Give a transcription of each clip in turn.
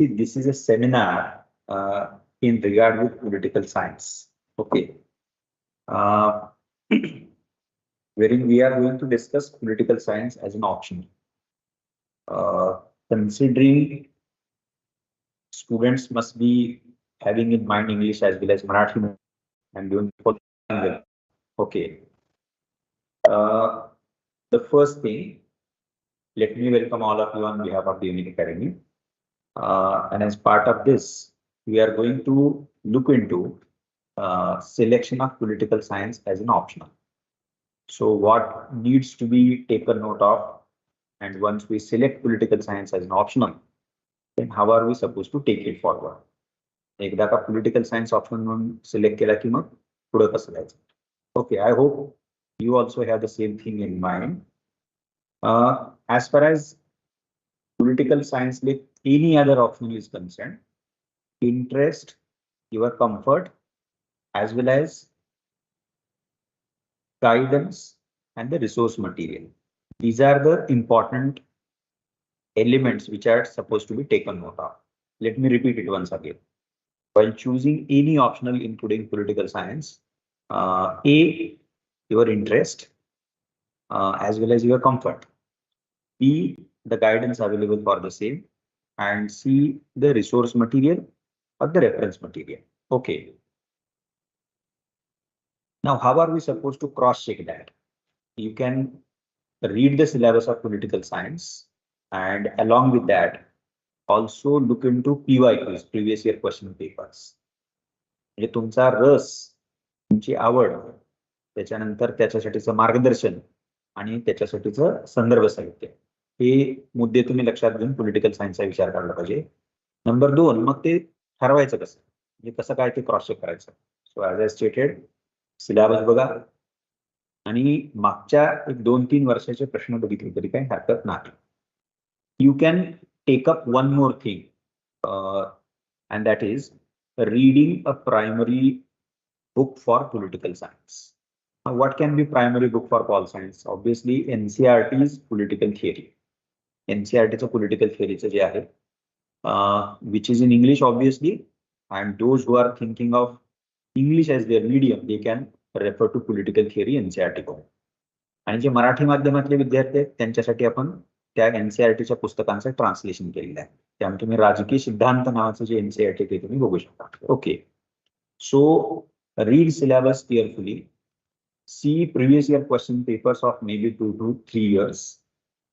This is a seminar in regard with political science. Okay. Wherein we are going to discuss political science as an option. Considering students must be having in mind English as well as Marathi and doing well. Okay. The first thing, let me welcome all of you on behalf of the Unique Academy. And as part of this, we are going to look into selection of political science as an optional. So what needs to be taken note of, and once we select political science as an optional, then how are we supposed to take it forward? एकदा का political science option म्हणून select केला की मग पुढे कसं जायचं? Okay, I hope you also have the same thing in mind. As far as political science with any other option is concerned, interest, your comfort, as well as guidance and the resource material. These are the important elements which are supposed to be taken note of. Let me repeat it once again. While choosing any optional including political science, A, your interest, as well as your comfort. B, the guidance available for the same, and C, the resource material or the reference material. Okay. Now, how are we supposed to cross-check that? You can read the syllabus of political science, and along with that, also look into PYQs, previous year question papers. म्हणजे तुमचा रस, तुमची आवड, त्याच्यानंतर त्याच्यासाठीचं मार्गदर्शन आणि त्याच्यासाठीचं संदर्भ साहित्य, हे मुद्दे तुम्ही लक्षात घेऊन पॉलिटिकल सायन्सचा विचार करायला पाहिजे. नंबर 2, मग ते ठरवायचं कसं, म्हणजे कसं काय ते क्रॉस चेक करायचं. So as I stated, syllabus बघा आणि मागच्या 1-2-3 वर्षाचे प्रश्न बघितले तरी काही हरकत नाही. You can take up one more thing, and that is reading a primary book for political science. Now, what can be primary book for pol science? Obviously, NCERT's political theory. NCERT's political theory जे आहे, which is in English, obviously, and those who are thinking of English as their medium, they can refer to political theory NCERT. आणि जे मराठी माध्यमातले विद्यार्थी आहेत त्यांच्यासाठी आपण त्या एनसीईआरटीच्या पुस्तकांचं translation केलेलं आहे. त्यामुळे तुम्ही राजकीय सिद्धांत नावाचं जे एनसीईआरटी ते तुम्ही बघू शकता. Okay, so read syllabus carefully, see previous year question papers of maybe 2 to 3 years,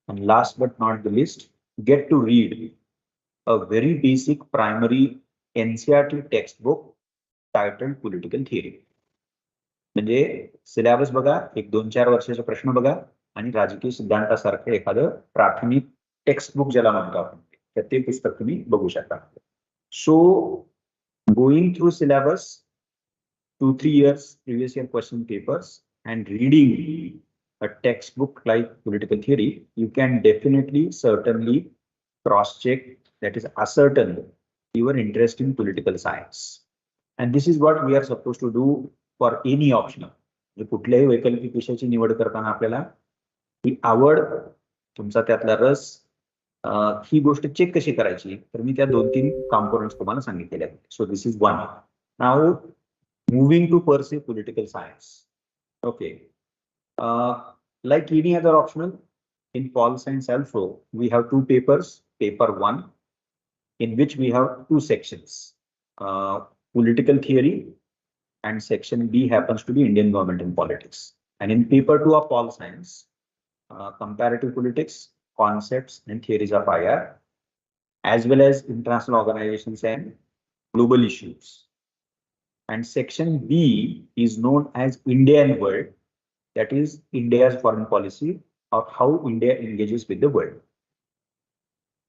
and last but not the least, get to read a very basic primary NCERT textbook titled political theory. म्हणजे syllabus बघा, 1-2-4 वर्षाचे प्रश्न बघा आणि राजकीय सिद्धांतासारखं एखादं प्राथमिक textbook ज्याला म्हणतो आपण, तर ते पुस्तक तुम्ही बघू शकता. So going through syllabus, 2-3 years previous year question papers, and reading a textbook like political theory, you can definitely, certainly cross-check, that is ascertain your interest in political science. And this is what we are supposed to do for any optional. कुठल्याही वैकल्पिक विषयाची निवड करताना आपल्याला ही आवड, तुमचा त्यातला रस, ही गोष्ट चेक कशी करायची, तर मी त्या 2-3 कॉम्पोनंट्स तुम्हाला सांगितलेले आहेत. So this is one. Now moving to per se political science. Okay, like any other optional in pol science also, we have 2 papers. Paper 1, in which we have 2 sections, political theory, and section B happens to be Indian government and politics. And in paper 2 of pol science, comparative politics, concepts and theories of IR, as well as international organizations and global issues. And section B is known as India and World, that is India's foreign policy or how India engages with the world.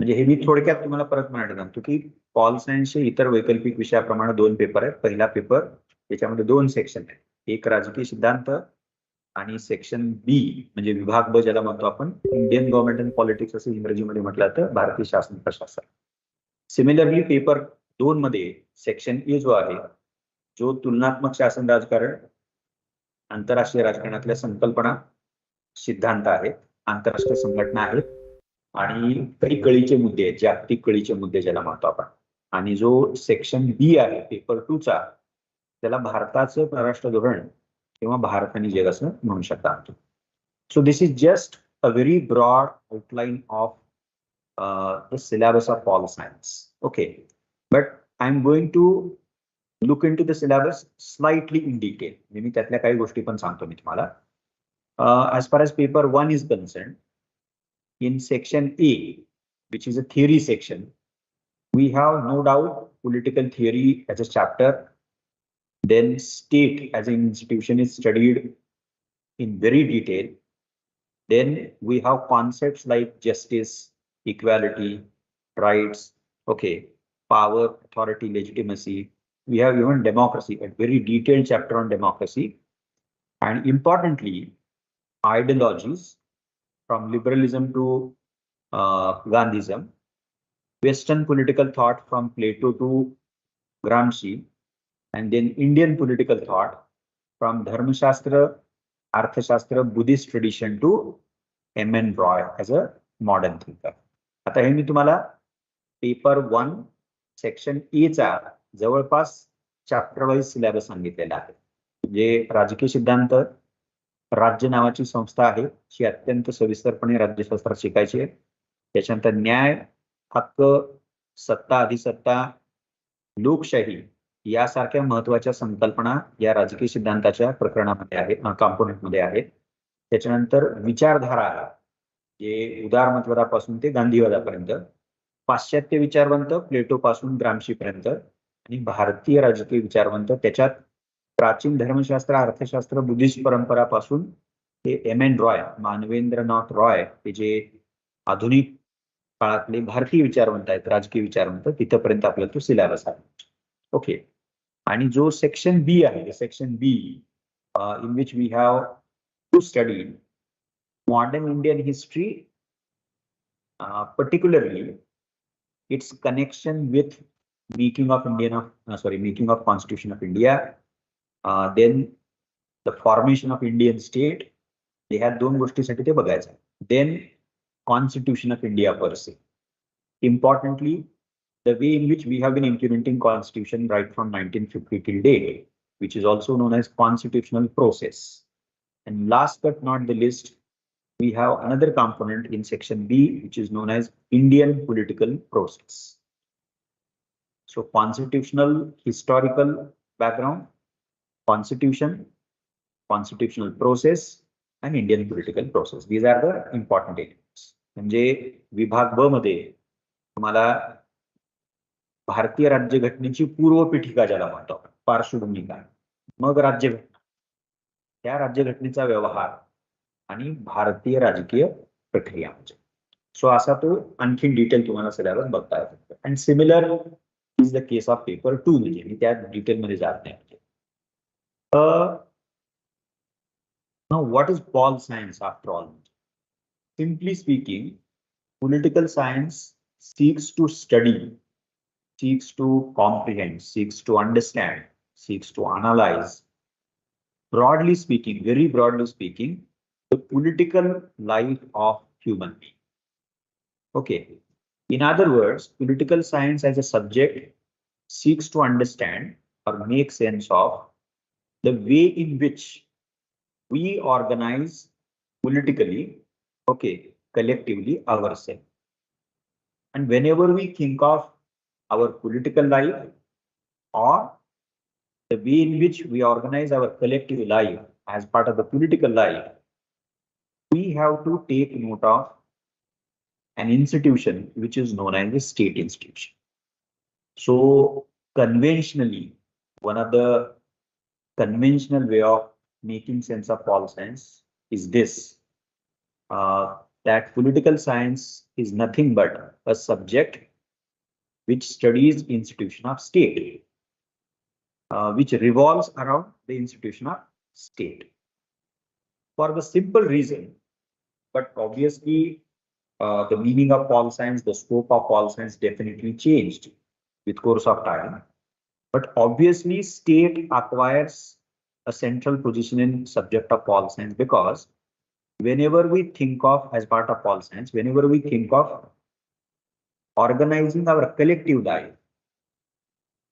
म्हणजे हे मी थोडक्यात तुम्हाला परत म्हणायला सांगतो की Paul सायन्सचे इतर वैकल्पिक विषयाप्रमाणे 2 paper आहेत. पहिला पेपर, त्याच्यामध्ये 2 सेक्शन आहेत, एक राजकीय सिद्धांत आणि सेक्शन बी म्हणजे विभाग ब ज्याला म्हणतो आपण, इंडियन गव्हर्नमेंट अँड पॉलिटिक्स असं इंग्रजीमध्ये म्हटलं तर भारतीय शासन प्रशासन. सिमिलरली पेपर 2 मध्ये सेक्शन ए जो आहे, जो तुलनात्मक शासन राजकारण, आंतरराष्ट्रीय राजकारणातल्या संकल्पना, सिद्धांत आहेत, आंतरराष्ट्रीय संघटना आहेत, आणि काही कळीचे मुद्दे आहेत, जागतिक कळीचे मुद्दे ज्याला म्हणतो आपण. आणि जो सेक्शन बी आहे पेपर 2 चा, त्याला भारताचं परराष्ट्र धोरण किंवा भारत आणि जग असं म्हणू शकता. So this is just a very broad outline of the syllabus of pol science. Okay, but I'm going to look into the syllabus slightly in detail. मी त्यातल्या काही गोष्टी पण सांगतो मी तुम्हाला. As far as paper 1 is concerned, in section A, which is a theory section, we have no doubt political theory as a chapter. Then state as an institution is studied in very detail. Then we have concepts like justice, equality, rights, okay, power, authority, legitimacy. We have even democracy, a very detailed chapter on democracy. And importantly, ideologies from liberalism to Gandhism, Western political thought from Plato to Gramsci, and then Indian political thought from Dharmashastra, Arthashastra, Buddhist tradition to M.N. Roy as a modern thinker. आता हे मी तुम्हाला paper 1 section A चा जवळपास chapter wise syllabus सांगितलेला आहे. म्हणजे राजकीय सिद्धांत, राज्य नावाची संस्था आहे, जी अत्यंत सविस्तरपणे राज्यशास्त्रात शिकायची आहे. त्याच्यानंतर न्याय, हक्क, सत्ता, अधिसत्ता, लोकशाही यासारख्या महत्वाच्या संकल्पना या राजकीय सिद्धांताच्या प्रकरणामध्ये आहेत, कॉम्पोनंटमध्ये आहेत. त्याच्यानंतर विचारधारा, जे उदारमतवादापासून ते गांधीवादापर्यंत, पाश्चात्य विचारवंत प्लेटो पासून ग्रामशी पर्यंत, आणि भारतीय राजकीय विचारवंत त्याच्यात प्राचीन धर्मशास्त्र, अर्थशास्त्र, बुद्धिस्ट परंपरापासून ते M.N. रॉय, मानवेंद्रनाथ रॉय, हे जे आधुनिक काळातले भारतीय विचारवंत आहेत, राजकीय विचारवंत, तिथपर्यंत आपल्याला तो सिलेबस आहे. ओके. आणि जो सेक्शन बी आहे, section B in which we have to study modern Indian history, particularly its connection with making of Constitution of India, then the formation of Indian state. They had दोन गोष्टीसाठी ते बघायचं. Then Constitution of India per se. Importantly, the way in which we have been implementing Constitution right from 1950 till date, which is also known as constitutional process. And last but not the least, we have another component in section B, which is known as Indian political process. So constitutional historical background, constitution, constitutional process, and Indian political process. These are the important elements. म्हणजे विभाग ब मध्ये तुम्हाला भारतीय राज्यघटनेची पूर्वपीठिका ज्याला म्हणतो, पार्श्वभूमिका, मग राज्यघटना, त्या राज्यघटनेचा व्यवहार आणि भारतीय राजकीय प्रक्रिया. म्हणजे सो असा तो आणखी डिटेल तुम्हाला सिलेबस बघता येतो. And similar is the case of paper 2, म्हणजे मी त्या डिटेलमध्ये जात नाही. Now what is pol science after all? Simply speaking, political science seeks to study, seeks to comprehend, seeks to understand, seeks to analyze, broadly speaking, very broadly speaking, the political life of human being. Okay. In other words, political science as a subject seeks to understand or make sense of the way in which we organize politically, okay, collectively ourselves. And whenever we think of our political life or the way in which we organize our collective life as part of the political life, we have to take note of an institution which is known as the state institution. So conventionally, one of the conventional way of making sense of pol science is this, that political science is nothing but a subject which studies institution of state, which revolves around the institution of state. For the simple reason, but obviously the meaning of pol science, the scope of pol science definitely changed with course of time. But obviously state acquires a central position in subject of pol science because whenever we think of, as part of pol science, whenever we think of organizing our collective life,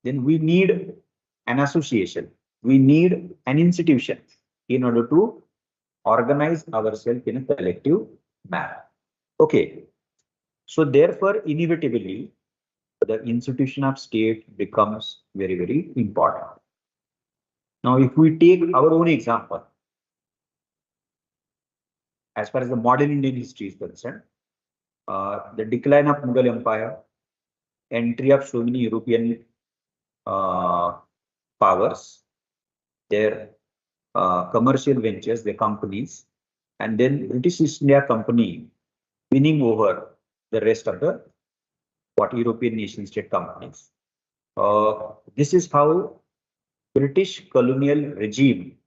then we need an association, we need an institution in order to organize ourselves in a collective manner. Okay, so therefore, inevitably, the institution of state becomes very, very important. Now, if we take our own example, as far as the modern Indian history is concerned, the decline of Mughal Empire, entry of so many European powers, their commercial ventures, their companies, and then British East India Company winning over the rest of the European nation state companies. This is how British colonial regime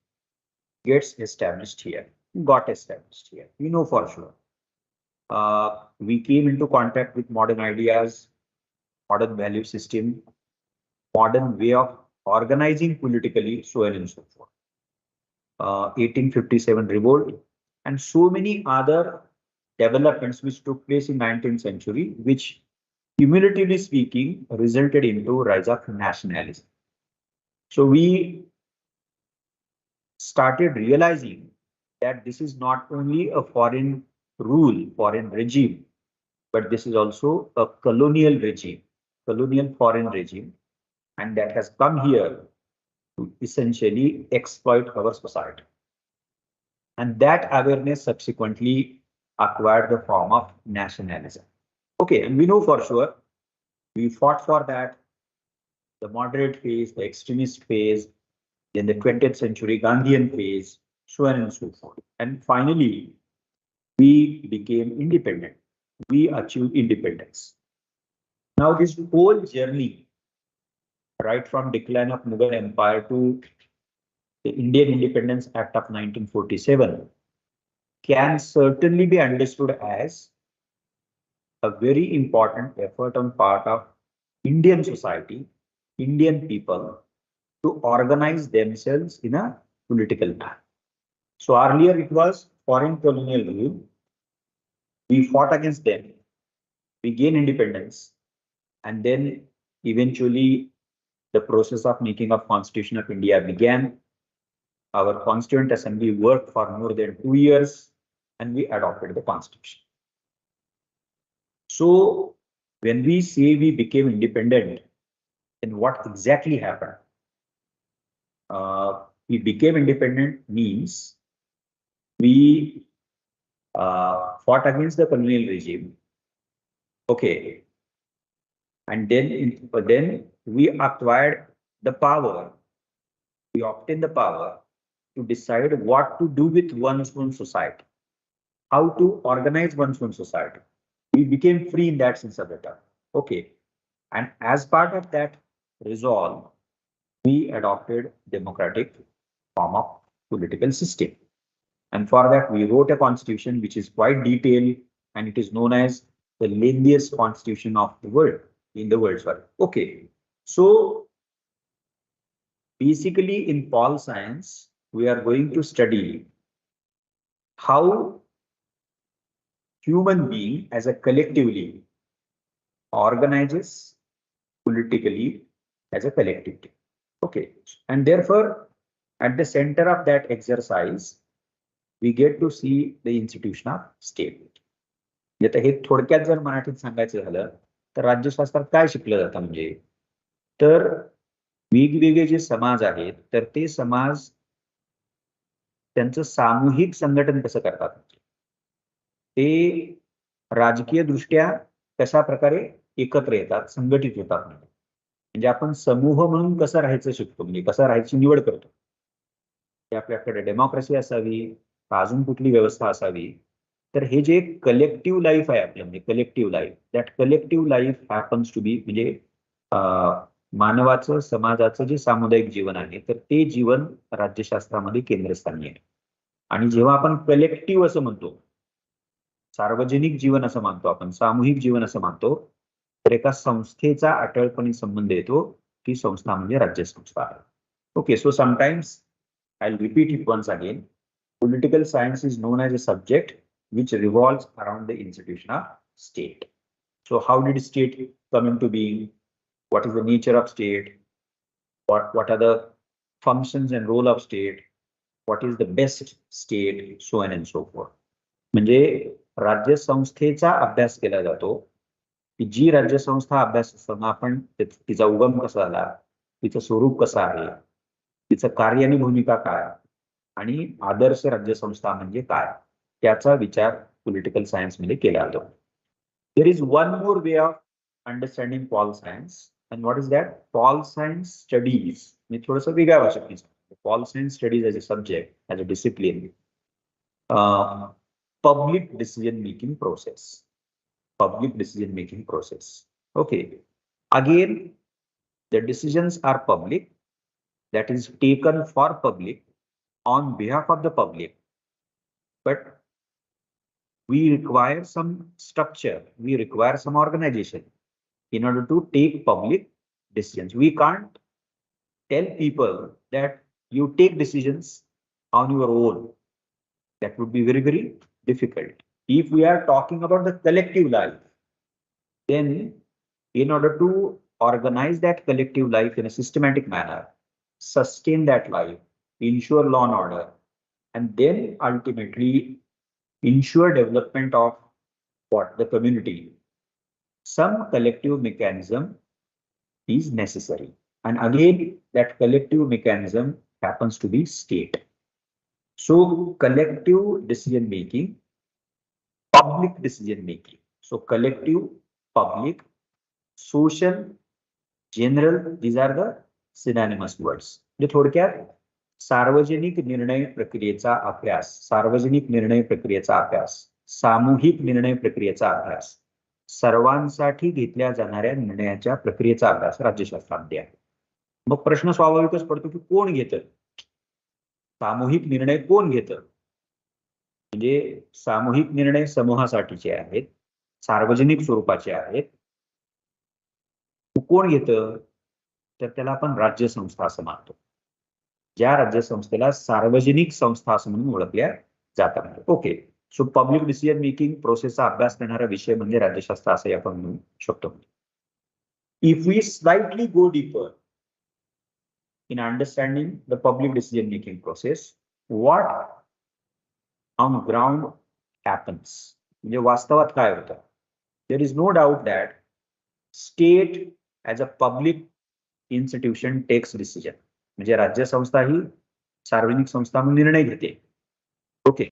gets established here, got established here. We know for sure. We came into contact with modern ideas, modern value system, modern way of organizing politically, so on and so forth. 1857 revolt, and so many other developments which took place in 19th century, which cumulatively speaking resulted into rise of nationalism. So we started realizing that this is not only a foreign rule, foreign regime, but this is also a colonial regime, colonial foreign regime, and that has come here to essentially exploit our society. And that awareness subsequently acquired the form of nationalism. Okay, and we know for sure, we fought for that, the moderate phase, the extremist phase, then the 20th century Gandhian phase, so on and so forth. And finally, we became independent. We achieved independence. Now, this whole journey, right from decline of Mughal Empire to the Indian Independence Act of 1947, can certainly be understood as a very important effort on part of Indian society, Indian people, to organize themselves in a political manner. So earlier it was foreign colonial rule. We fought against them. We gained independence, and then eventually the process of making of Constitution of India began. Our Constituent Assembly worked for more than 2 years, and we adopted the Constitution. So when we say we became independent, then what exactly happened? We became independent means we fought against the colonial regime. Okay. And then we acquired the power. We obtained the power to decide what to do with one's own society, how to organize one's own society. We became free in that sense of the term. Okay. And as part of that resolve, we adopted democratic form of political system. And for that, we wrote a constitution which is quite detailed, and it is known as the lengthiest constitution of the world, in the world. Sorry. Okay. So basically in pol science, we are going to study how human being as a collectively organizes politically as a collectivity. Okay. And therefore, at the center of that exercise, we get to see the institution of state. आता हे थोडक्यात जर मराठीत सांगायचं झालं तर राज्यशास्त्रात काय शिकलं जातं म्हणजे तर वेगवेगळे जे समाज आहेत तर ते समाज त्यांचं सामूहिक संघटन कसं करतात ते राजकीय दृष्ट्या कशा प्रकारे एकत्र येतात संघटित होतात म्हणजे आपण समूह म्हणून कसं राहायचं शिकतो म्हणजे कसं राहायची निवड करतो आपल्याकडे डेमोक्रेसी असावी अजून कुठली व्यवस्था असावी तर हे जे कलेक्टिव्ह लाईफ आहे आपलं म्हणजे collective life that collective life happens to be म्हणजे मानवाचं समाजाचं जे सामुदायिक जीवन आहे तर ते जीवन राज्यशास्त्रामध्ये केंद्रस्थानी आहे आणि जेव्हा आपण कलेक्टिव्ह असं म्हणतो सार्वजनिक जीवन असं मानतो आपण सामूहिक जीवन असं मानतो तर एका संस्थेचा अटळपणे संबंध येतो ती संस्था म्हणजे राज्यसंस्था आहे okay so sometimes I will repeat it once again political science is known as a subject which revolves around the institution of state. So how did state come into being? What is the nature of state? What are the functions and role of state? What is the best state? So on and so forth. म्हणजे राज्यसंस्थेचा अभ्यास केला जातो की जी राज्यसंस्था अभ्यास असताना आपण तिचा उगम कसा झाला, तिचं स्वरूप कसं आहे, तिचं कार्य आणि भूमिका काय आणि आदर्श राज्यसंस्था म्हणजे काय, त्याचा विचार पॉलिटिकल सायन्स मध्ये केला जातो. There is one more way of understanding pol science and what is that? Pol science studies. मी थोडंसं वेगळ्या भाषेत सांगतो. Pol science studies as a subject, as a discipline, public decision making process. Public decision making process. Okay. Again, the decisions are public, that is taken for public on behalf of the public. But we require some structure, we require some organization in order to take public decisions. We can't tell people that you take decisions on your own. That would be very, very difficult. If we are talking about the collective life, then in order to organize that collective life in a systematic manner, sustain that life, ensure law and order, and then ultimately ensure development of what? The community, some collective mechanism is necessary. And again, that collective mechanism happens to be state. So collective decision making, public decision making. So collective, public, social, general, these are the synonymous words. म्हणजे थोडक्यात सार्वजनिक निर्णय प्रक्रियेचा अभ्यास, सार्वजनिक निर्णय प्रक्रियेचा अभ्यास, सामूहिक निर्णय प्रक्रियेचा अभ्यास, सर्वांसाठी घेतल्या जाणाऱ्या निर्णयाच्या प्रक्रियेचा अभ्यास राज्यशास्त्रामध्ये आहे. मग प्रश्न स्वाभाविकच पडतो की कोण घेतं? सामूहिक निर्णय कोण घेतं? म्हणजे सामूहिक निर्णय समूहासाठीचे आहेत, सार्वजनिक स्वरूपाचे आहेत. कोण घेतं? तर त्याला आपण राज्यसंस्था असं मानतो. ज्या राज्यसंस्थेला सार्वजनिक संस्था असं म्हणून ओळखल्या जातात. Okay. So public decision making प्रोसेसचा अभ्यास करणारा विषय म्हणजे राज्यशास्त्र असंही आपण म्हणू शकतो. If we slightly go deeper in understanding the public decision making process, what on ground happens? म्हणजे वास्तवात काय होतं? There is no doubt that state as a public institution takes decision. म्हणजे राज्यसंस्था ही सार्वजनिक संस्था म्हणून निर्णय घेते. Okay.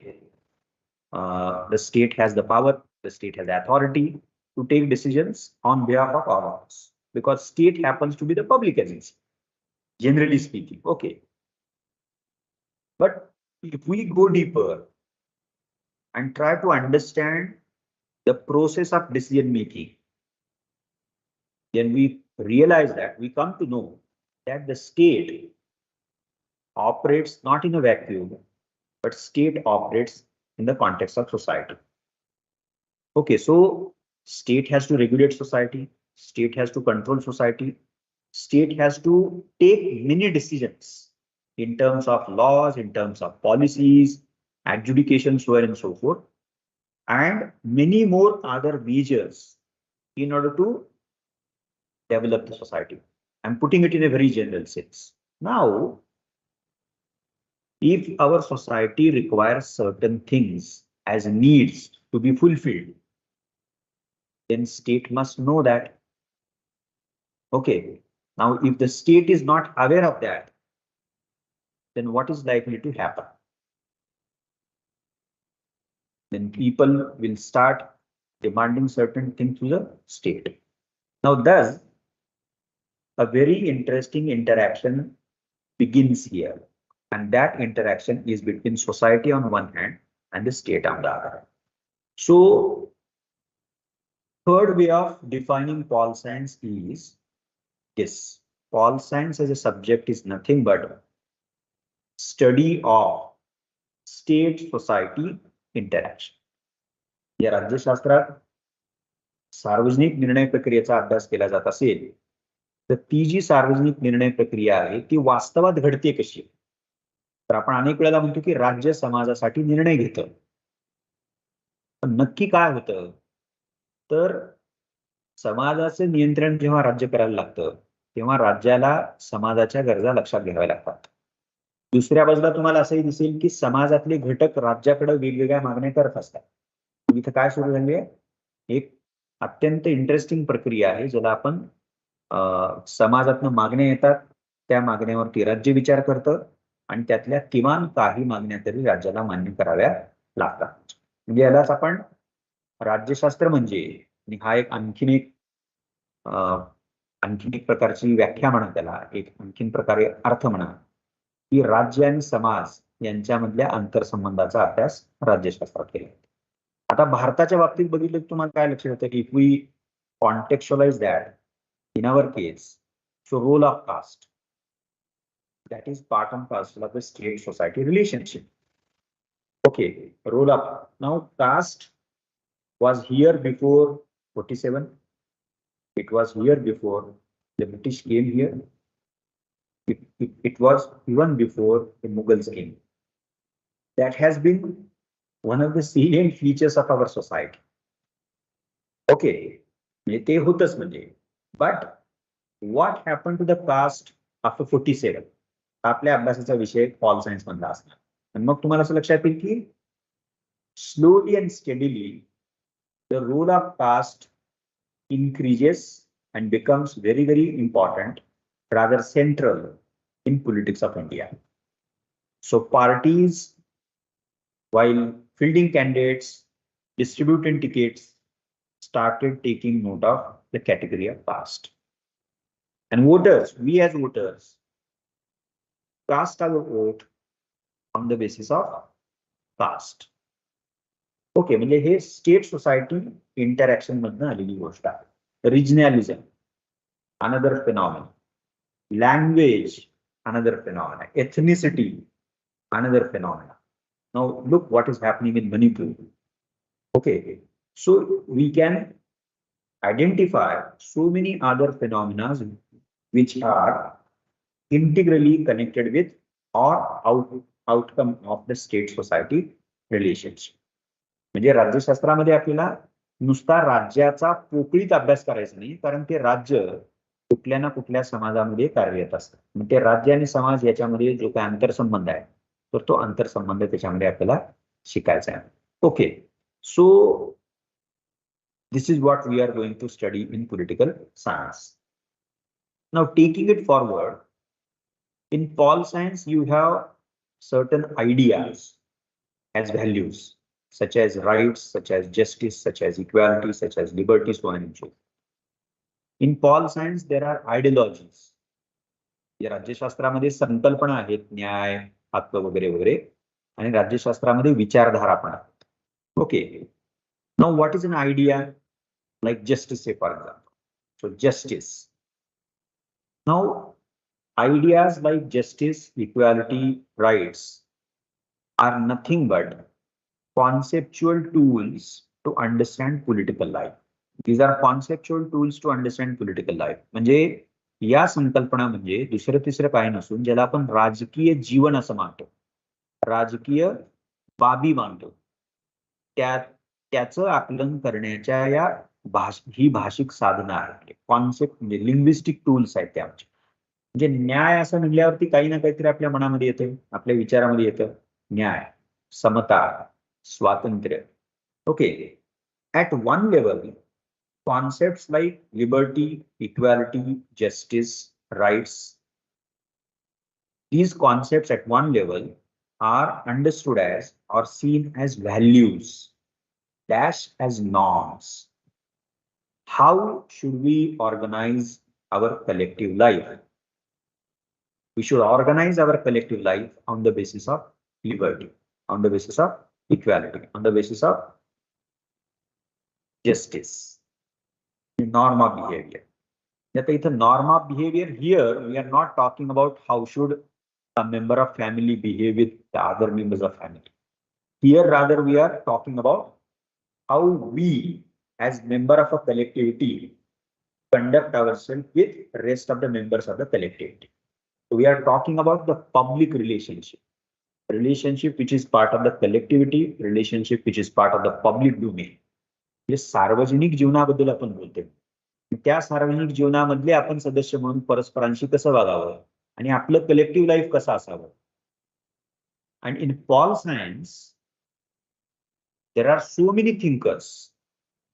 The state has the power, the state has the authority to take decisions on behalf of all of us, because state happens to be the public agency. Generally speaking, okay. But if we go deeper and try to understand the process of decision making, then we realize that we come to know that the state operates not in a vacuum, but state operates in the context of society. Okay, so state has to regulate society, state has to control society, state has to take many decisions in terms of laws, in terms of policies, adjudication, so on and so forth, and many more other measures in order to develop the society. I'm putting it in a very general sense. Now, if our society requires certain things as needs to be fulfilled, then state must know that. Okay. Now, if the state is not aware of that, then what is likely to happen? Then people will start demanding certain things to the state. Now, thus, a very interesting interaction begins here. And that interaction is between society on one hand and the state on the other. So, third way of defining pol science is this. Pol science as a subject is nothing but study of state-society interaction. या राज्यशास्त्रात सार्वजनिक निर्णय प्रक्रियेचा अभ्यास केला जात असेल तर ती जी सार्वजनिक निर्णय प्रक्रिया आहे ती वास्तवात घडते कशी, तर आपण अनेक वेळेला म्हणतो की राज्य समाजासाठी निर्णय घेतं. पण नक्की काय होतं, तर समाजाचं नियंत्रण जेव्हा राज्य करायला लागतं, तेव्हा राज्याला समाजाच्या गरजा लक्षात घ्याव्या लागतात. दुसऱ्या बाजूला तुम्हाला असंही दिसेल की समाजातले घटक राज्याकडे वेगवेगळ्या मागण्या करत असतात. इथं काय सुरू झाली आहे, एक अत्यंत इंटरेस्टिंग प्रक्रिया आहे, ज्याला आपण समाजातनं मागण्या येतात, त्या मागण्यावरती राज्य विचार करतं आणि त्यातल्या किमान काही मागण्या तरी राज्याला मान्य कराव्या लागतात. म्हणजे यालाच आपण राज्यशास्त्र म्हणजे, आणि हा एक आणखीन एक प्रकारची व्याख्या म्हणा, त्याला एक आणखीन प्रकारे अर्थ म्हणा, की राज्य आणि समाज यांच्यामधल्या आंतरसंबंधाचा अभ्यास राज्यशास्त्रात केला. आता भारताच्या बाबतीत बघितलं तर तुम्हाला काय लक्षात येतं की if we contextualize that in our case, so role of caste, that is part and parcel of the state society relationship. Okay, roll up. Now caste was here before 47. It was here before the British came here. It was even before the Mughals came. That has been one of the salient features of our society. Okay, ते होतच म्हणजे. But what happened to the caste after 47? आपल्या अभ्यासाचा विषय Paul science मधला असणार. आणि मग तुम्हाला असं लक्षात येईल की slowly and steadily the role of caste increases and becomes very, very important, rather central in politics of India. So parties, while fielding candidates, distributing tickets, started taking note of the category of caste. And voters, we as voters, cast our vote on the basis of caste. Okay, म्हणजे हे state society interaction मधनं आलेली गोष्ट आहे. Regionalism another phenomena, language another phenomena, ethnicity another phenomena. Now look what is happening in Manipur. Okay, so we can identify so many other phenomena which are integrally connected with or outcome of the state society relationship. म्हणजे राज्यशास्त्रामध्ये आपल्याला नुसता राज्याचा पोकळीत अभ्यास करायचा नाही, कारण ते राज्य कुठल्या ना कुठल्या समाजामध्ये कार्यरत असतं. मग ते राज्य आणि समाज याच्यामध्ये जो काही आंतरसंबंध आहे, तर तो आंतरसंबंध त्याच्यामध्ये आपल्याला शिकायचा आहे. Okay, so this is what we are going to study in political science. Now taking it forward, in pol science you have certain ideas as values, such as rights, such as justice, such as equality, such as liberty, so on and so forth. In pol science there are ideologies. या राज्यशास्त्रामध्ये संकल्पना आहेत, न्याय, हक्क वगैरे वगैरे, आणि राज्यशास्त्रामध्ये विचारधारा पण आहेत. Okay, now what is an idea? Like justice, say for example. So justice. Now, ideas like justice, equality, rights are nothing but conceptual tools to understand political life. These are conceptual tools to understand political life. म्हणजे या संकल्पना म्हणजे दुसरं तिसरं काही नसून ज्याला आपण राजकीय जीवन असं मानतो, राजकीय बाबी मानतो, त्याचं आकलन करण्याच्या या ही भाषिक साधनं आहेत. कॉन्सेप्ट म्हणजे लिंग्विस्टिक टूल्स आहेत त्या. म्हणजे न्याय असं म्हणल्यावरती काही ना काहीतरी आपल्या मनामध्ये येतं, आपल्या विचारामध्ये येतं. न्याय, समता, स्वातंत्र्य. Okay, at one level concepts like liberty, equality, justice, rights, these concepts at one level are understood as or seen as values dash as norms. How should we organize our collective life? We should organize our collective life on the basis of liberty, on the basis of equality, on the basis of justice, norm of behavior. That is the norm of behavior. Here we are not talking about how should a member of family behave with the other members of family. Here rather we are talking about how we as member of a collectivity conduct ourselves with rest of the members of the collectivity. So we are talking about the public relationship. relationship which is part of the collectivity, relationship which is part of the public domain. म्हणजे सार्वजनिक जीवनाबद्दल आपण बोलतोय. त्या सार्वजनिक जीवनामधले आपण सदस्य म्हणून परस्परांशी कसं वागावं आणि आपलं कलेक्टिव्ह लाईफ कसं असावं. And in Paul science, there are so many thinkers.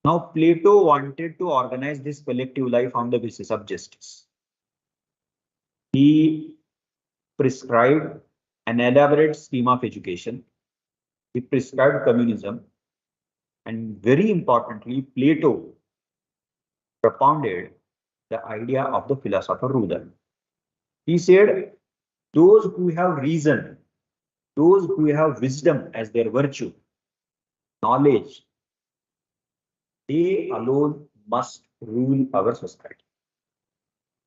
Now, Plato wanted to organize this collective life on the basis of justice. He prescribed an elaborate scheme of education. He prescribed communism. And very importantly, Plato propounded the idea of the philosopher ruler. He said, those who have reason, those who have wisdom as their virtue, knowledge, they alone must rule our society.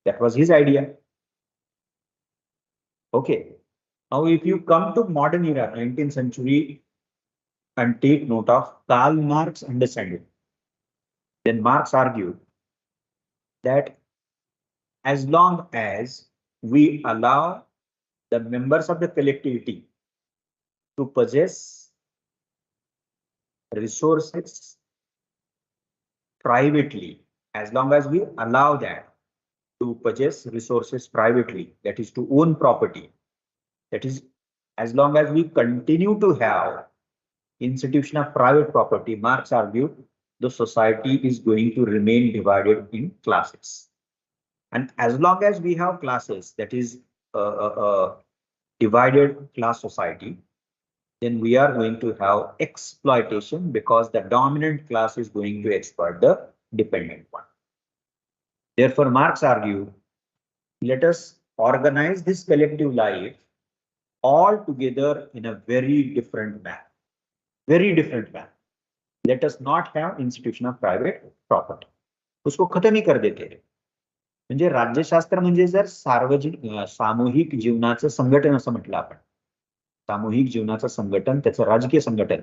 That was his idea. Okay. Now, if you come to modern era, 19th century, and take note of Karl Marx's understanding, then Marx argued that as long as we allow the members of the collectivity to possess resources privately, as long as we allow that to possess resources privately, that is to own property, that is, as long as we continue to have institution of private property, Marx argued the society is going to remain divided in classes. And as long as we have classes, that is divided class society, then we are going to have exploitation because the dominant class is going to exploit the dependent one. Therefore, Marx argued, let us organize this collective life all together in a very different manner. Very different manner. Let us not have institution of private property. उसको खत्म ही कर देते. म्हणजे राज्यशास्त्र म्हणजे जर सार्वजनिक सामूहिक जीवनाचं संघटन असं म्हटलं आपण, सामूहिक जीवनाचं संघटन, त्याचं राजकीय संघटन,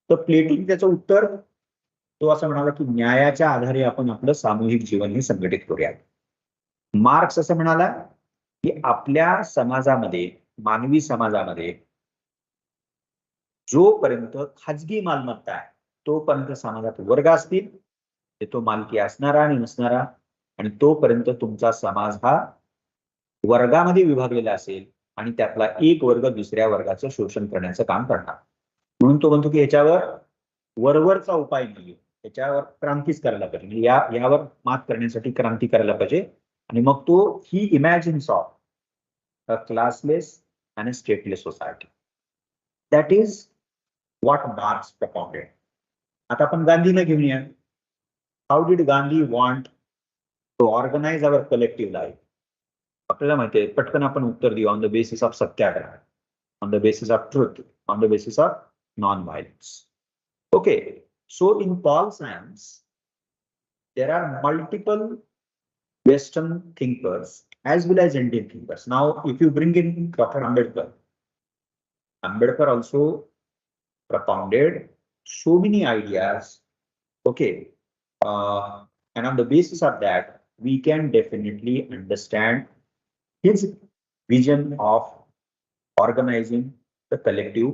तर प्लेटोने त्याचं उत्तर तो असं म्हणाला की न्यायाच्या आधारे आपण आपलं सामूहिक जीवन हे संघटित करूया. मार्क्स असं म्हणाला की आपल्या समाजामध्ये, मानवी समाजामध्ये जोपर्यंत खाजगी मालमत्ता आहे तोपर्यंत समाजात वर्ग असतील, तो मालकी असणारा आणि नसणारा, आणि तोपर्यंत तुमचा समाज हा वर्गामध्ये विभागलेला असेल आणि त्यातला एक वर्ग दुसऱ्या वर्गाचं शोषण करण्याचं काम करणार. म्हणून तो म्हणतो की याच्यावर वरवरचा उपाय नाही, याच्यावर क्रांतीच करायला पाहिजे, यावर मात करण्यासाठी क्रांती करायला पाहिजे. आणि मग तो ही imagines of a classless and stateless society. That is what Marx propounded. आता आपण गांधीला घेऊया. How did Gandhi want to organize our collective life? आपल्याला माहिती आहे, पटकन आपण उत्तर देऊ, on the basis of satyagraha, on the basis of truth, on the basis of non violence. Okay, so in Paul science there are multiple Western thinkers as well as Indian thinkers. Now, if you bring in Dr. Ambedkar, Ambedkar also propounded so many ideas. Okay, and on the basis of that, we can definitely understand his vision of organizing the collective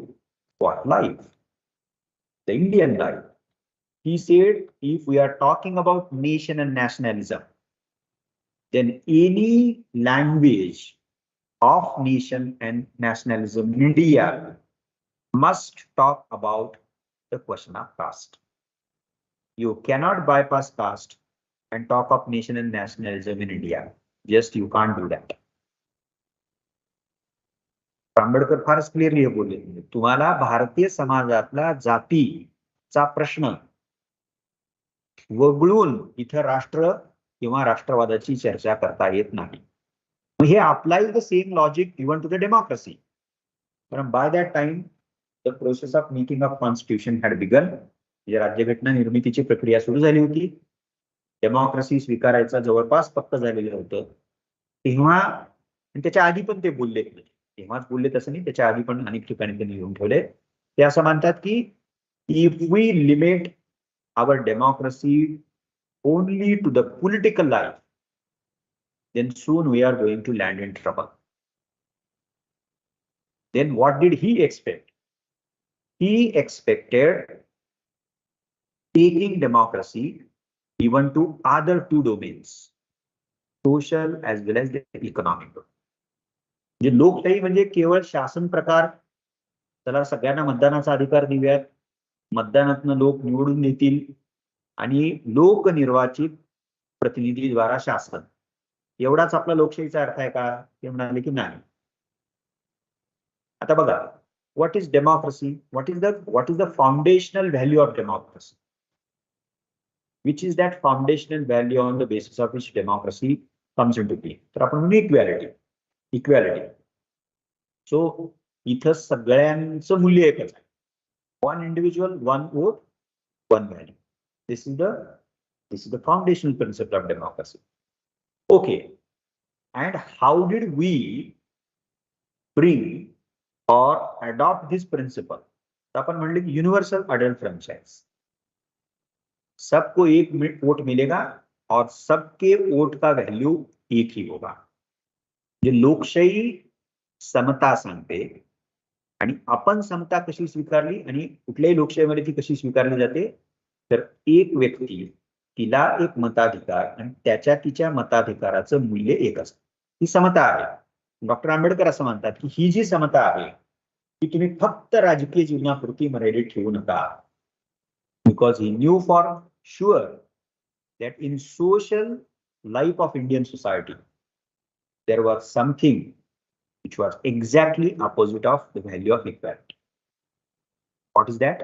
life, the Indian life. He said, if we are talking about nation and nationalism, then any language of nation and nationalism in India must talk about the question of caste. You cannot bypass caste and talk of nation and nationalism in India. Just you can't do that. Ambedkar फारच clearly हे बोलले, तुम्हाला भारतीय समाजातला जातीचा प्रश्न वगळून इथं राष्ट्र किंवा राष्ट्रवादाची चर्चा करता येत नाही. हे apply the same logic even to the democracy. कारण by that time the process of making of constitution had begun. म्हणजे राज्यघटना निर्मितीची प्रक्रिया सुरू झाली होती. डेमोक्रेसी स्वीकारायचा जवळपास पक्क झालेलं होतं. तेव्हा त्याच्या आधी पण ते बोलले, तेव्हाच बोलले तसं नाही, त्याच्या आधी पण अनेक ठिकाणी त्यांनी लिहून ठेवले. ते असं म्हणतात की if we limit our democracy only to the political life, then soon we are going to land in trouble. Then what did he expect? He expected taking democracy even to other two domains, social as well as the economic. म्हणजे लोकशाही म्हणजे केवळ शासन प्रकार, त्याला सगळ्यांना मतदानाचा अधिकार देऊयात, मतदानातून लोक निवडून देतील आणि लोकनिर्वाचित प्रतिनिधीद्वारा शासन, एवढाच आपला लोकशाहीचा अर्थ आहे का? ते म्हणाले की नाही. आता बघा, what is democracy? What is the foundational value of democracy? Which is that foundational value on the basis of which democracy comes into play? तर आपण म्हणू इक्वॅलिटी. सो इथं सगळ्यांचं मूल्य एकच आहे. One individual, one vote, one value. This is the foundational principle of democracy. Okay. And how did we bring or adopt this principle? अपन म्हणले कि यूनिवर्सल अडल्ट फ्रेंचाइज, सबको एक वोट मिलेगा और सबके वोट का वैल्यू एक ही होगा. जे लोकशाही समता सांगते आणि आपण समता कशी स्वीकारली आणि कुठल्याही लोकशाहीमध्ये ती कशी स्वीकारली जाते, तर एक व्यक्ती, तिला एक मताधिकार आणि त्याच्या तिच्या मताधिकाराचं मूल्य एक असतं. ही समता आहे. डॉक्टर आंबेडकर असं म्हणतात की ही जी समता आहे की तुम्ही फक्त राजकीय जीवनापुरती मर्यादित ठेवू नका. Because he new for sure that in social life of Indian society there was something which was exactly opposite of the value of equality. What is that?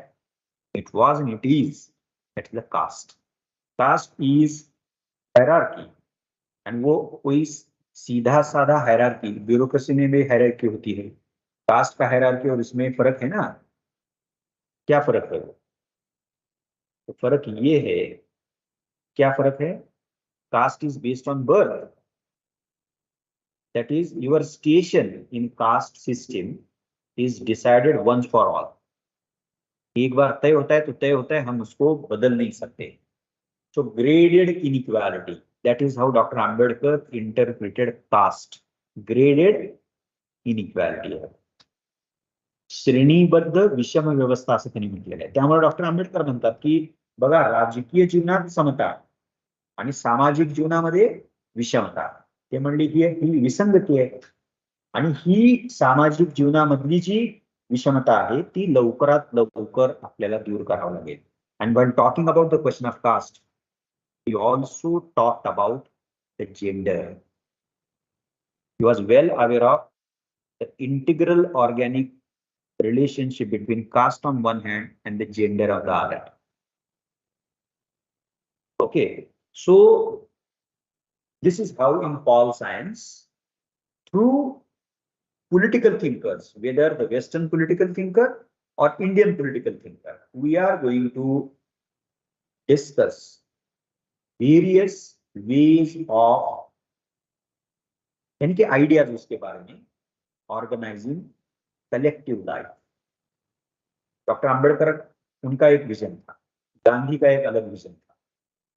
It was and it is, that is the caste. Caste is hierarchy, and वो कोई सीधा साधा hierarchy, bureaucracy में भी hierarchy होती है. Cast का hierarchy और इसमें फर्क है ना. क्या फर्क है? तो फर्क ये है, क्या फर्क है? Caste is based on birth. That is, your station in caste system is decided once for all. एक बार तय होता है तो तय होता है, हम उसको बदल नहीं सकते. So graded inequality, that is how Dr. Ambedkar interpreted caste. Graded inequality. श्रेणीबद्ध विषम व्यवस्था असं त्यांनी म्हटलेलं आहे. त्यामुळे डॉक्टर आंबेडकर म्हणतात की बघा, राजकीय जीवनात समता आणि सामाजिक जीवनामध्ये विषमता. ते म्हणले की ही विसंगती आहे आणि ही सामाजिक जीवनामधली जी विषमता आहे ती लवकरात लवकर आपल्याला दूर करावं लागेल. And when talking about the question of caste, we also talked about the gender. He was well aware of the integral organic relationship between caste on one hand and the gender on the other. Okay, so this is how in Paul science, through political thinkers, whether the Western political thinker or Indian political thinker, we are going to discuss various ways of यानी कि ideas उसके बारे में, organizing collective life. Doctor Ambedkar, उनका एक vision था, गांधी का एक अलग विजन था,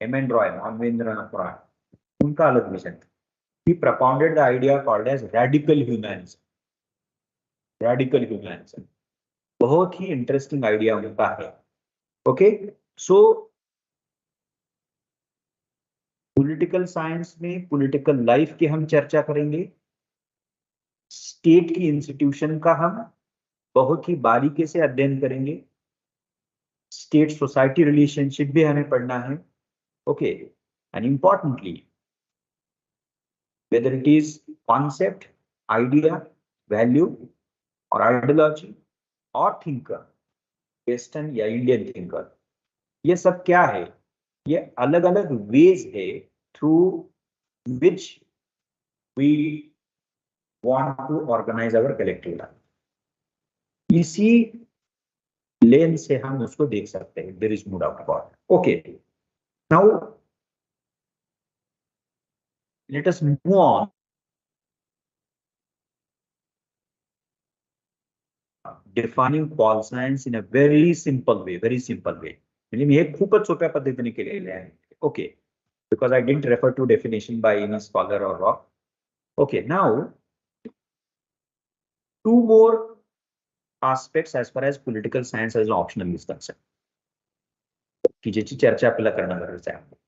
एम.एन. रॉय, मानवेंद्रनाथ रॉय, उनका अलग विजन था. ही propounded the idea called as radical humanism. Radical humanism बहुत ही इंटरेस्टिंग आइडिया उनका है. ओके, सो पॉलिटिकल साइंस में पॉलिटिकल लाइफ की हम चर्चा करेंगे. स्टेट की इंस्टीट्यूशन का हम बहुत ही बारीकी से अध्ययन करेंगे. स्टेट सोसाइटी रिलेशनशिप भी हमें पढ़ना है. Okay, and importantly whether it is concept, idea, value और आइडियोलॉजी और थिंकर, वेस्टर्न या इंडियन थिंकर, ये सब क्या है? ये अलग अलग वेज है through which we want to organize our collective life. इसी लेंस से हम उसको देख सकते हैं. There is no doubt about it. Okay, now let us move on. Defining Paul science in a very simple way. म्हणजे मी हे खूपच सोप्या पद्धतीने केलेले आहे. Okay, because I didn't refer to definition by any scholar or rock. Okay, now two more aspects as far as political science as an optional is concerned, की ज्याची चर्चा आपल्याला करणं गरजेचं आहे.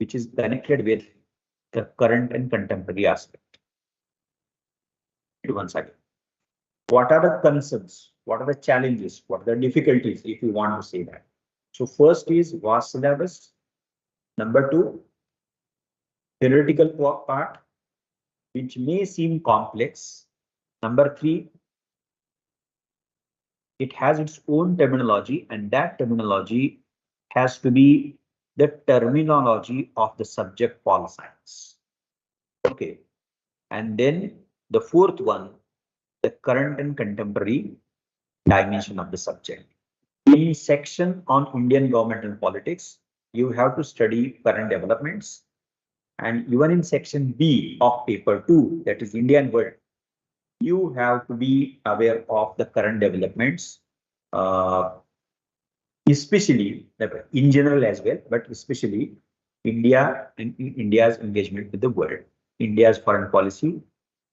Which is connected with the current and contemporary aspect. One second. What are the concerns? What are the challenges? What are the difficulties, if you want to say that? So first is vast syllabus. Number two, theoretical part, which may seem complex. Number three, it has its own terminology, and that terminology has to be the terminology of the subject pol science. Okay. And then the fourth one, the current and contemporary dimension of the subject. In section on Indian government and politics, you have to study current developments. And even in section B of paper 2, that is Indian world, you have to be aware of the current developments, especially in general as well, but especially India and India's engagement with the world, India's foreign policy,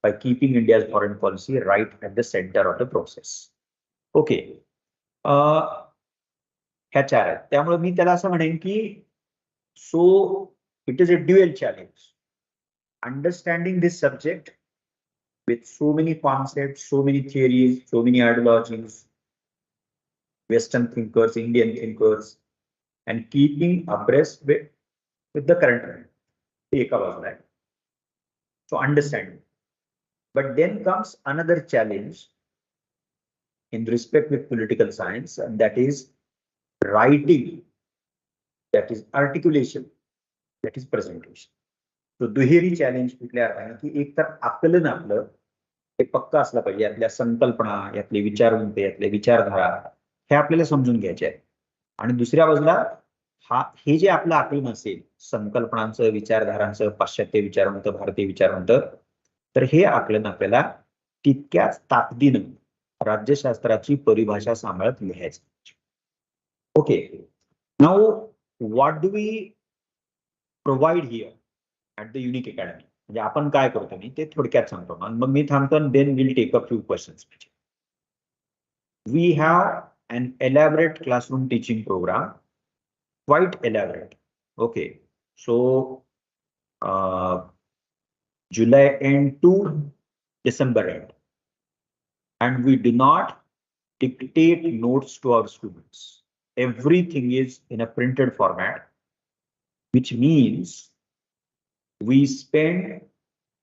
by keeping India's foreign policy right at the center of the process. Okay. ह्या चार आहेत. त्यामुळे मी त्याला असं म्हणेन की so it is a dual challenge understanding this subject with so many concepts, so many theories, so many ideologies, Western thinkers, Indian thinkers, and keeping abreast with the current trend. Take a right? So understanding. But then comes another challenge in respect with political science, and that is writing, that is articulation, that is presentation. तो दुहेरी challenge कुठल्या अर्थाने की एक तर आकलन आपलं हे पक्का असलं पाहिजे, यातल्या संकल्पना, यातले विचारवंत, यातले विचारधारा हे आपल्याला समजून घ्यायचे आहे. आणि दुसऱ्या बाजूला हे जे आपलं आकलन असेल संकल्पनांचं, विचारधारांचं, पाश्चात्य विचारवंत, भारतीय विचारवंत, तर हे आकलन आपल्याला तितक्याच ताकदीनं राज्यशास्त्राची परिभाषा सांभाळत लिहायचं. Okay, now what do we provide here at the unique academy? म्हणजे आपण काय करतो मी ते थोडक्यात सांगतो, मग मी थांबतो and then we'll take a few questions. We have an elaborate classroom teaching program, quite elaborate. Okay, so July end to December end, and we do not dictate notes to our students. Everything is in a printed format, which means we spend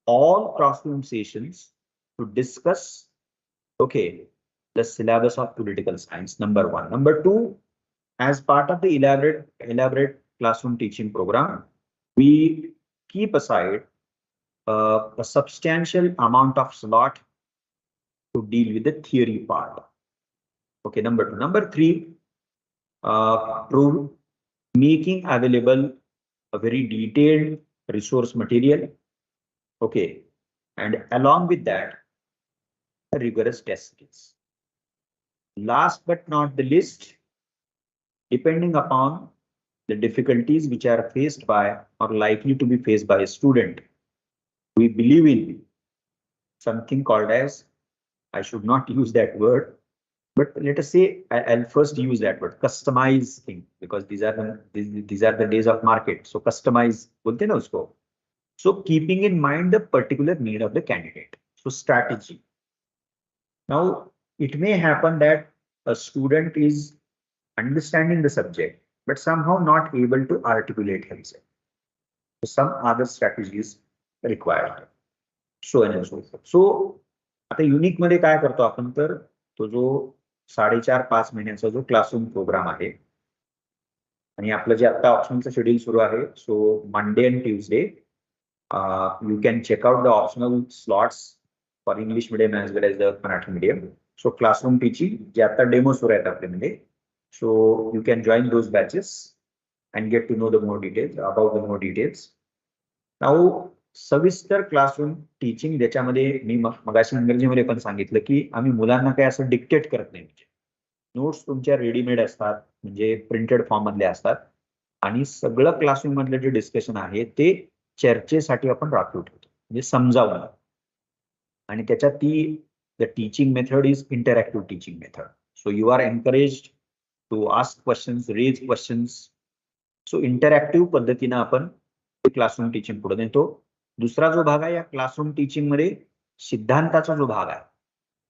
all classroom sessions to discuss, okay, the syllabus of political science, number one. Number two, as part of the elaborate classroom teaching program, we keep aside a substantial amount of slot to deal with the theory part. Okay, number two. Number three, making available a very detailed resource material, okay, and along with that, a rigorous test series. Last but not the least, depending upon the difficulties which are faced by or likely to be faced by a student, we believe in something called as, I should not use that word, but let us say I'll first use that word, customize thing, because these are the days of market. So customize bolte na usko. So keeping in mind the particular need of the candidate. So strategy. Now it may happen that a student is understanding the subject but somehow not able to articulate himself. So some other strategies required. So and so forth. So आता unique मध्ये काय करतो आपण, तर तो जो 4.5-5 महिन्याचा जो क्लासरूम प्रोग्राम आहे, आणि आपलं जे आता ऑप्शनचं शेड्यूल सुरू आहे, so Monday and Tuesday you can check out the optional slots for English medium as well as the Marathi medium. So classroom teaching, जे आता डेमो सुरू आहेत आपल्यामध्ये. So you can join those batches and get to know the more details about the more details. Now सविस्तर classroom teaching ज्याच्यामध्ये मी मगाशी इंग्रजीमध्ये पण सांगितलं की आम्ही मुलांना काही असं डिक्टेट करत नाही. म्हणजे नोट्स तुमच्या रेडीमेड असतात, म्हणजे प्रिंटेड फॉर्म मधले असतात आणि सगळं क्लासरूम मधलं जे डिस्कशन आहे ते चर्चेसाठी आपण राखून ठेवतो, म्हणजे समजावून. आणि त्याच्यात ती the teaching method is interactive teaching method. So you are encouraged to ask questions, raise questions. So interactive पद्धतीनं आपण क्लासरूम टीचिंग पुढे नेतो. दुसरा जो भाग आहे या क्लासरूम टीचिंग मध्ये सिद्धांताचा जो भाग आहे,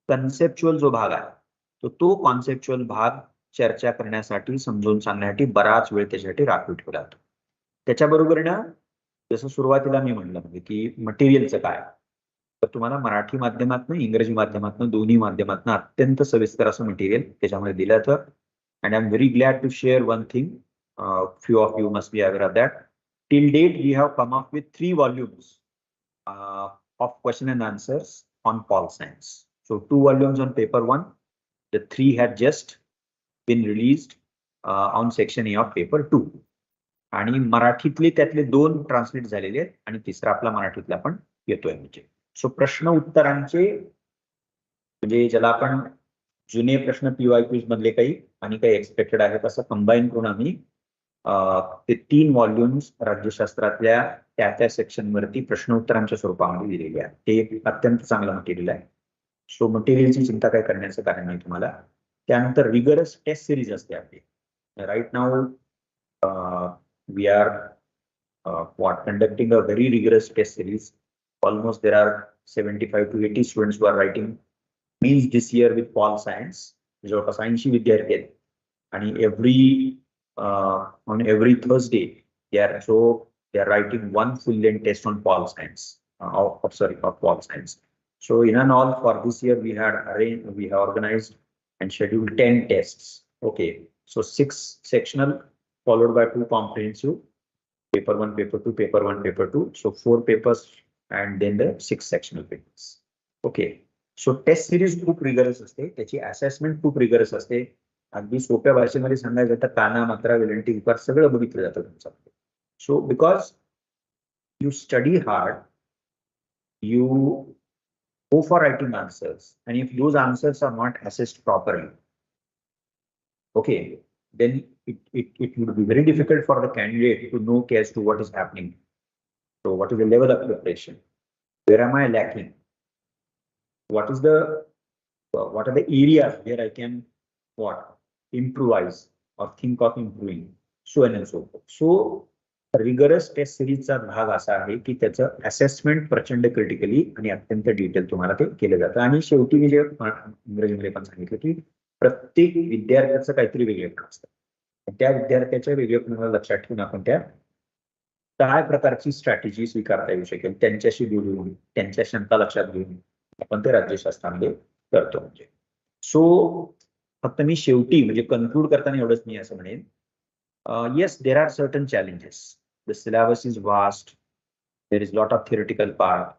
कन्सेप्च्युअल जो भाग आहे, तो कॉन्सेप्च्युअल भाग चर्चा करण्यासाठी, समजून सांगण्यासाठी बराच वेळ त्याच्यासाठी राखून ठेवला जातो. त्याच्याबरोबर ना, जसं सुरुवातीला मी म्हणलं म्हणजे की मटेरियलचं काय, तर तुम्हाला मराठी माध्यमातून, इंग्रजी माध्यमातून, दोन्ही माध्यमातून अत्यंत सविस्तर असं मटेरियल त्याच्यामध्ये दिलं जातं. And I am very glad to share one thing, few of you must be aware of that. Till date, we have come up with 3 volumes of question and answers on Pol Science. So 2 volumes on paper 1. The 3 had just been released on section A of paper 2. आणि मराठीतले त्यातले 2 translate झालेले आहेत आणि तिसरा आपला मराठीतला पण येतोय. म्हणजे सो प्रश्न उत्तरांचे म्हणजे ज्याला आपण जुने प्रश्न PYQs मधले काही आणि काही एक्सपेक्टेड आहेत असं कंबाईन करून आम्ही ते 3 व्हॉल्युम्स राज्यशास्त्रातल्या त्या सेक्शन वरती प्रश्नोत्तरांच्या स्वरूपामध्ये दिलेले आहेत. ते एक अत्यंत चांगलं मटेरियल आहे. सो मटेरियलची चिंता काय करण्याचं कारण नाही तुम्हाला. त्यानंतर रिगरस टेस्ट सिरीज असते आपली. Right now we are conducting a very rigorous test series. Almost there are 75 to 80 students who are writing means this year with pol science. जवळपास 80 विद्यार्थी आहेत आणि on every Thursday they are writing one full length test on Pol Science, of Pol Science. So in and all for this year we have organized and scheduled 10 tests. Okay, so 6 sectional followed by 2 comprehensive, paper 1, paper 2, paper 1, paper 2. So 4 papers and then the 6 sectional papers. Okay, so test series खूप rigorous असते, त्याची assessment खूप rigorous असते. अगदी सोप्या भाषेमध्ये सांगायचं तर काना, मात्रा, विलंटी, उकार सगळं बघितलं जातं तुमचं. So because you study hard, you go for writing answers, and if those answers are not assessed properly, okay, then it would be very difficult for the candidate to know as to what is happening. So what is the level of preparation? Where am I lacking? What are the areas where I can improvise or think of improving, so on and so forth. So rigorous test सिरीजचा भाग असा आहे की त्याचं assessment प्रचंड critically आणि अत्यंत detail तुम्हाला ते केलं जातं. आणि शेवटी मी जे इंग्रजीमध्ये पण सांगितलं की प्रत्येक विद्यार्थ्याचं काहीतरी वेगळेपण असतं. त्या विद्यार्थ्याच्या वेगळेपणाला लक्षात ठेवून आपण त्या काय प्रकारची स्ट्रॅटेजी स्वीकारता येऊ शकेल त्यांच्याशी बोलून, त्यांच्या क्षमता लक्षात घेऊन आपण ते राज्यशास्त्रामध्ये करतो. म्हणजे सो फक्त मी शेवटी म्हणजे कन्क्लूड करताना एवढंच मी असं म्हणेन, yes, there are certain challenges. The syllabus is vast. There is a lot of theoretical part.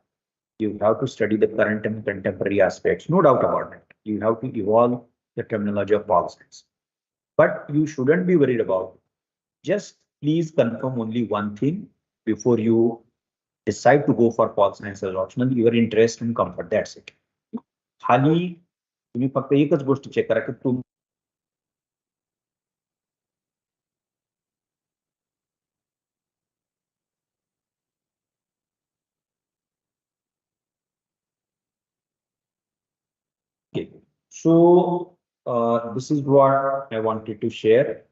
You have to study the current and contemporary aspects. No doubt about it. You have to evolve the terminology of Pol Science. But you shouldn't be worried about it. Just please confirm only one thing before you decide to go for Pol Science as optional. Your interest and comfort. That's it. खाली तुम्ही फक्त एकच गोष्ट check करा की तुम्ही so this is what I wanted to share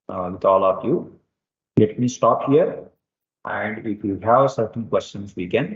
with all of you. Let me stop here, and if you have certain questions we can